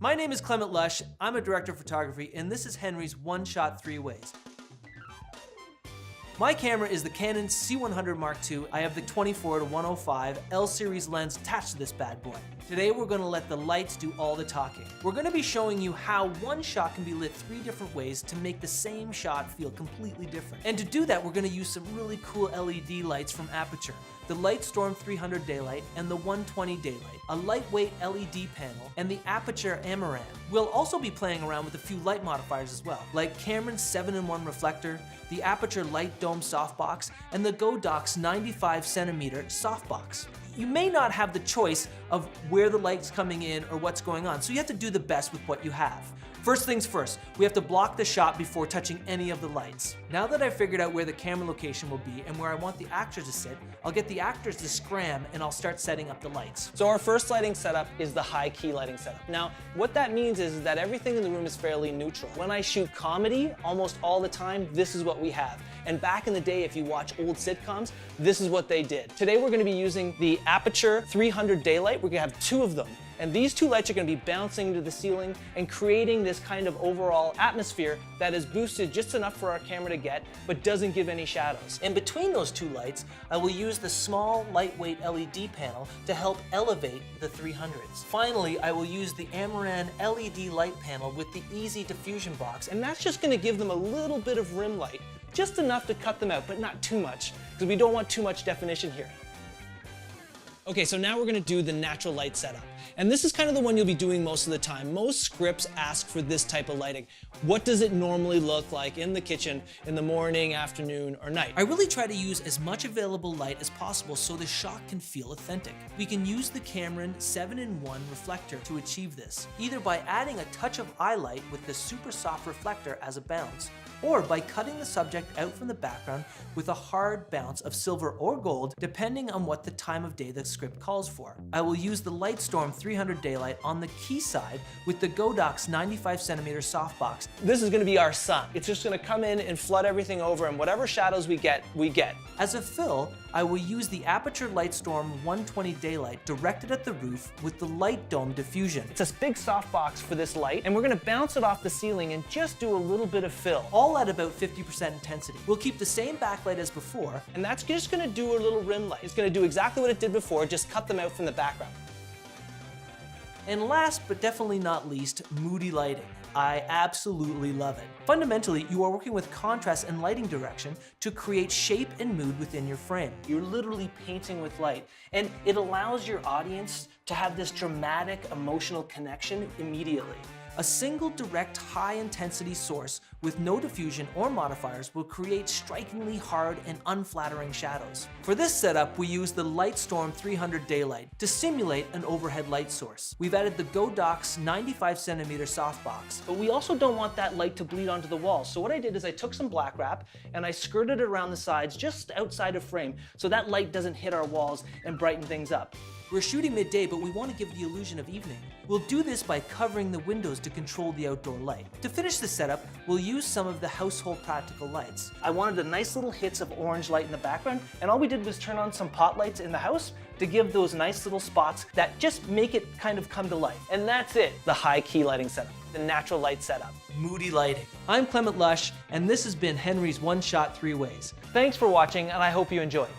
My name is Clement Lush, I'm a director of photography, and this is Henry's One Shot 3 Ways. My camera is the Canon C100 Mark II. I have the 24-105 L-series lens attached to this bad boy. Today we're going to let the lights do all the talking. We're going to be showing you how one shot can be lit 3 different ways to make the same shot feel completely different. And to do that, we're going to use some really cool LED lights from Aputure. The Lightstorm 300 Daylight and the 120 Daylight, a lightweight LED panel, and the Aputure Amaran. We'll also be playing around with a few light modifiers as well, like Cameron's 7-in-1 reflector, the Aputure Light Dome softbox, and the Godox 95cm softbox. You may not have the choice of where the light's coming in or what's going on, so you have to do the best with what you have. First things first, we have to block the shot before touching any of the lights. Now that I've figured out where the camera location will be and where I want the actors to sit, I'll get the actors to scram and I'll start setting up the lights. So our first lighting setup is the high key lighting setup. Now, what that means is that everything in the room is fairly neutral. When I shoot comedy, almost all the time, this is what we have. And back in the day, if you watch old sitcoms, this is what they did. Today we're gonna be using the Aputure 300 Daylight. We're gonna have 2 of them. And these 2 lights are going to be bouncing into the ceiling and creating this kind of overall atmosphere that is boosted just enough for our camera to get, but doesn't give any shadows. In between those 2 lights, I will use the small, lightweight LED panel to help elevate the 300s. Finally, I will use the Amaran LED light panel with the Easy Diffusion box, And that's just going to give them a little bit of rim light, just enough to cut them out, but not too much, because we don't want too much definition here. Okay, so now we're gonna do the natural light setup. And this is kind of the one you'll be doing most of the time. Most scripts ask for this type of lighting. What does it normally look like in the kitchen in the morning, afternoon, or night? I really try to use as much available light as possible so the shot can feel authentic. We can use the Cameron 7-in-1 reflector to achieve this, either by adding a touch of eye light with the super soft reflector as a bounce, or by cutting the subject out from the background with a hard bounce of silver or gold, depending on what the time of day the script calls for. I will use the Lightstorm 300 Daylight on the key side with the Godox 95cm softbox. This is gonna be our sun. It's just gonna come in and flood everything over, and whatever shadows we get, we get. As a fill, I will use the Aputure Lightstorm 120 Daylight directed at the roof with the Light Dome diffusion. It's a big softbox for this light, and we're gonna bounce it off the ceiling and just do a little bit of fill. All at about 50% intensity. We'll keep the same backlight as before, And that's just gonna do a little rim light. It's gonna do exactly what it did before, just cut them out from the background. and last but definitely not least, moody lighting. I absolutely love it. Fundamentally, you are working with contrast and lighting direction to create shape and mood within your frame. You're literally painting with light, and it allows your audience to have this dramatic emotional connection immediately. A single direct high-intensity source with no diffusion or modifiers will create strikingly hard and unflattering shadows. For this setup, we use the Lightstorm 300 Daylight to simulate an overhead light source. We've added the Godox 95cm softbox. But we also don't want that light to bleed onto the walls. So what I did is I took some black wrap and I skirted it around the sides just outside of frame so that light doesn't hit our walls and brighten things up. We're shooting midday, but we want to give the illusion of evening. We'll do this by covering the windows to control the outdoor light. To finish the setup, we'll use some of the household practical lights. I wanted a nice little hits of orange light in the background, and all we did was turn on some pot lights in the house to give those nice little spots that just make it kind of come to life. And that's it, the high key lighting setup, the natural light setup. Moody lighting. I'm Clement Lush, and this has been Henry's One Shot 3 Ways. Thanks for watching, and I hope you enjoyed.